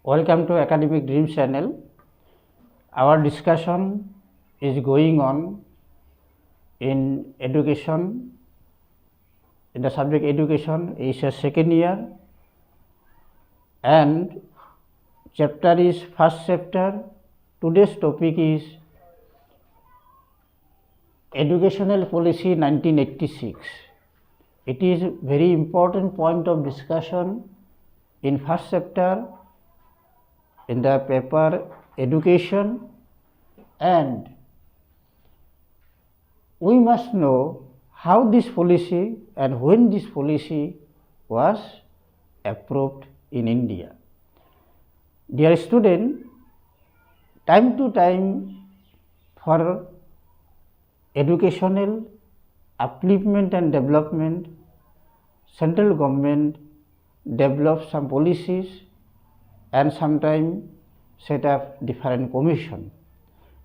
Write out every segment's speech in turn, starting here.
Welcome to Academic Dreams channel. Our discussion is going on in education, in the subject education. It's a second year and chapter is first chapter. Today's topic is Educational Policy 1986. It is very important point of discussion in first chapter in the paper education, and we must know how this policy and when this policy was approved in India. Dear student, time to time for educational upliftment and development, central government develops some policies and sometimes set up different commission.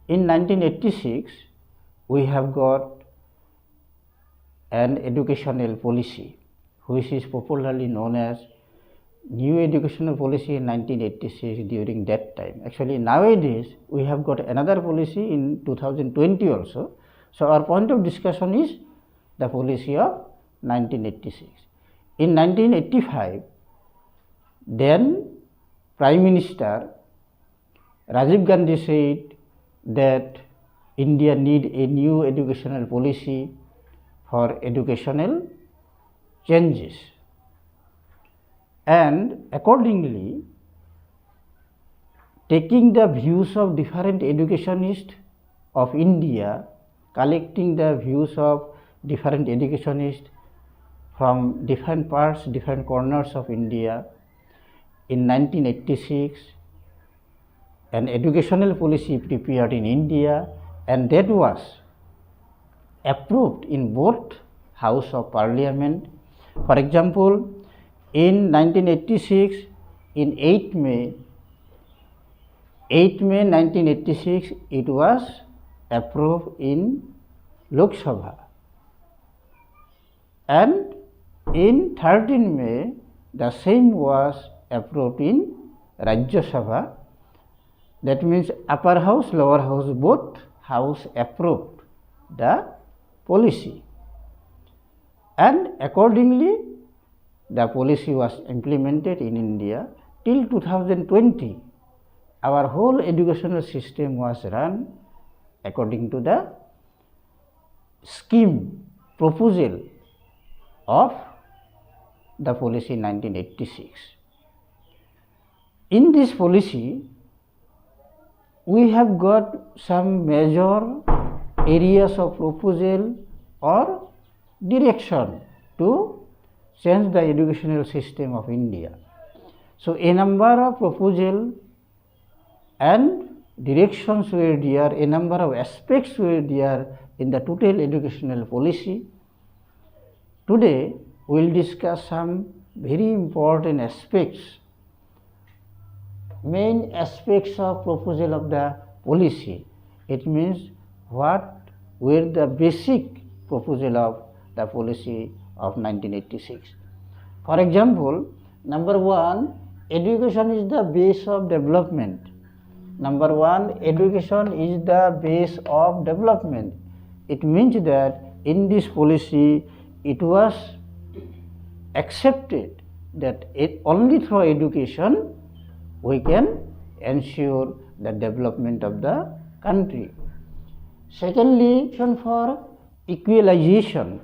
In 1986, we have got an educational policy which is popularly known as New Educational Policy in 1986 during that time. Actually, nowadays we have got another policy in 2020 also. So, our point of discussion is the policy of 1986. In 1985, then Prime Minister Rajiv Gandhi said that India need a new educational policy for educational changes, and accordingly, taking the views of different educationists of India, collecting the views of different educationists from different parts, different corners of India, in 1986, an educational policy prepared in India, and that was approved in both House of Parliament. For example, in 1986, in 8 May 1986, it was approved in Lok Sabha, and in 13 May, the same was approved in Rajya Sabha. That means upper house, lower house, both house approved the policy, and accordingly the policy was implemented in India till 2020. Our whole educational system was run according to the scheme proposal of the policy 1986. In this policy, we have got some major areas of proposal or direction to change the educational system of India. So, a number of proposal and directions were there, a number of aspects were there in the total educational policy. Today, we will discuss some very important aspects, main aspects of proposal of the policy. It means what were the basic proposal of the policy of 1986. For example, number one, education is the base of development. Number one, education is the base of development. It means that in this policy, it was accepted that only through education we can ensure the development of the country. Secondly, for equalization.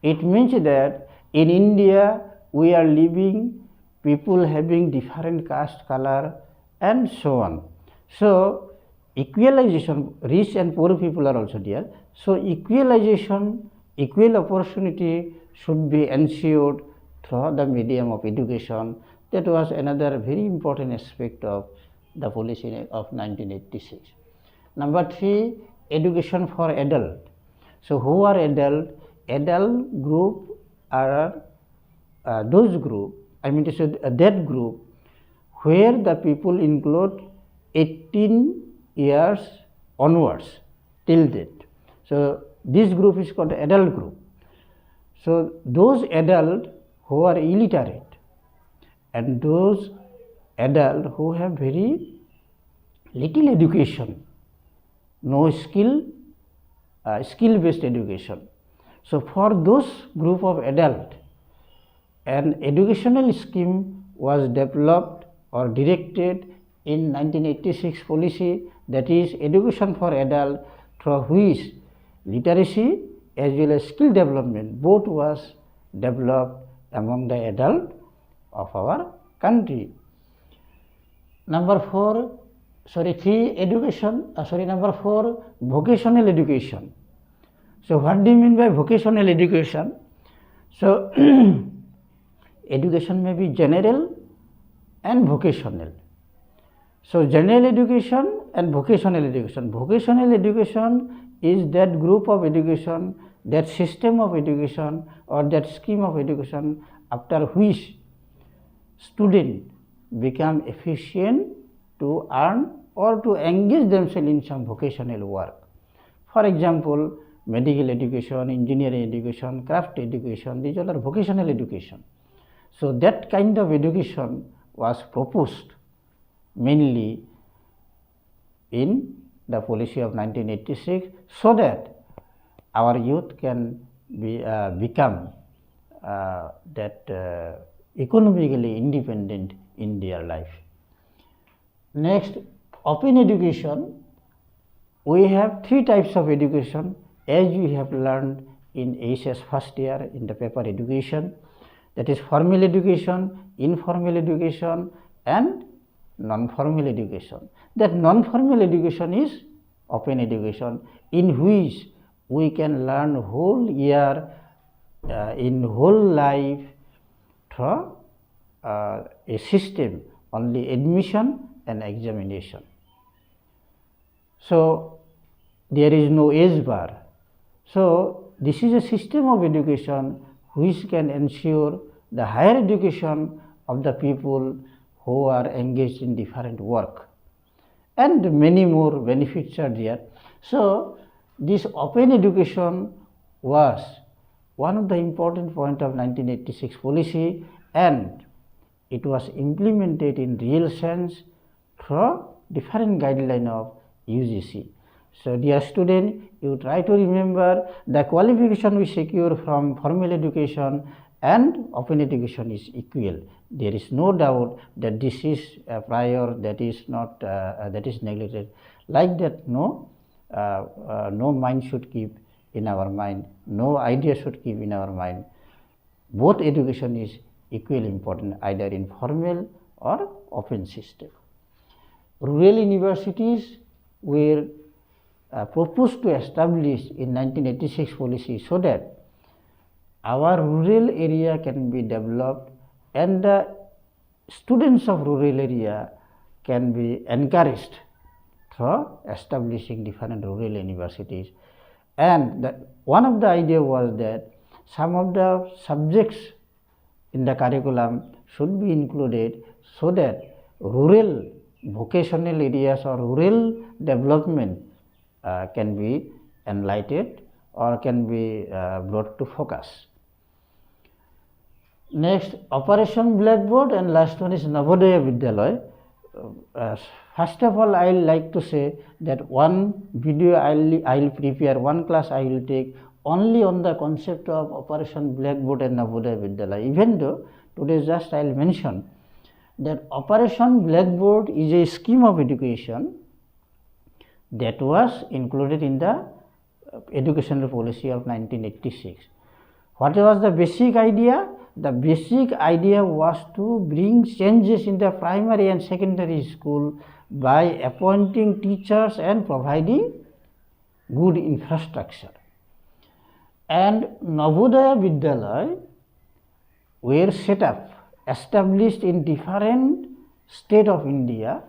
It means that in India we are living people having different caste, color, and so on. So, equalization, rich and poor people are also there. So, equalization, equal opportunity should be ensured through the medium of education. That was another very important aspect of the policy of 1986. Number three, education for adult. So, who are adult? Adult group are those group, I mean to say that group where the people include 18 years onwards till date. So, this group is called adult group. So, those adults who are illiterate and those adults who have very little education, no skill-based education. So for those group of adults, an educational scheme was developed or directed in 1986 policy, that is education for adults, through which literacy as well as skill development both was developed among the adults of our country. Number 4, vocational education. So what do you mean by vocational education? So education may be general and vocational. So general education and vocational education. Vocational education is that group of education, that system of education or that scheme of education after which students become efficient to earn or to engage themselves in some vocational work. For example, medical education, engineering education, craft education, these all are vocational education. So that kind of education was proposed mainly in the policy of 1986 so that our youth can become economically independent in their life. Next, open education. We have 3 types of education as we have learned in HS first year in the paper education, that is formal education, informal education and non-formal education. That non-formal education is open education in which we can learn whole year in whole life through a system only admission and examination. So there is no age bar. So this is a system of education which can ensure the higher education of the people who are engaged in different work, and many more benefits are there. So this open education was one of the important points of 1986 policy, and it was implemented in real sense through different guidelines of UGC. So dear student, you try to remember the qualification we secure from formal education and open education is equal. There is no doubt that this is prior, that is not that is neglected. Like that, no mind should keep in our mind, no idea should keep in our mind. Both education is equally important, either in formal or open system. Rural universities were proposed to establish in 1986 policy so that our rural area can be developed and the students of rural area can be encouraged through establishing different rural universities. And one of the idea was that some of the subjects in the curriculum should be included so that rural vocational areas or rural development can be enlightened or can be brought to focus. Next, Operation Blackboard, and last one is Navodaya Vidyalaya. First of all, I will like to say that one video I will prepare, one class I will take only on the concept of Operation Blackboard and Navodaya Vidyalaya. Even though today just I will mention that Operation Blackboard is a scheme of education that was included in the educational policy of 1986. What was the basic idea? The basic idea was to bring changes in the primary and secondary school by appointing teachers and providing good infrastructure. And Navodaya Vidyalaya were set up, established in different states of India,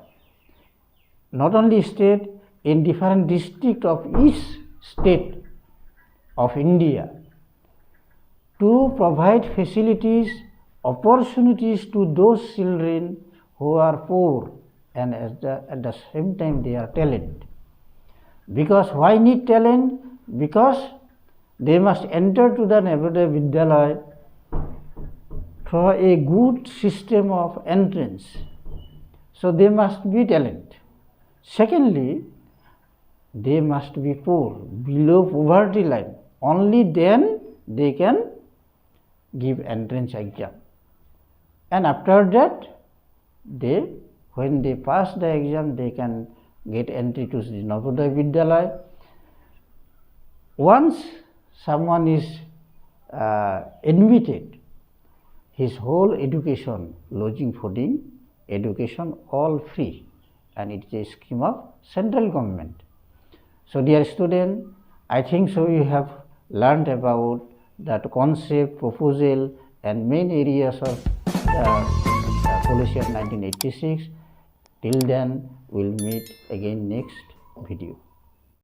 not only state, in different districts of each state of India, to provide facilities, opportunities to those children who are poor and at the same time they are talented. Because why need talent? Because they must enter to the Navodaya Vidyalaya through a good system of entrance. So they must be talent. Secondly, they must be poor, below poverty line. Only then they can give entrance exam. And after that, when they pass the exam, they can get entry to the Navodaya Vidyalaya. Once someone is admitted, his whole education, lodging, fooding, education, all free, and it is a scheme of central government. So dear student, I think so you have learned about that concept, proposal and main areas of policy of 1986. Till then, we'll meet again next video.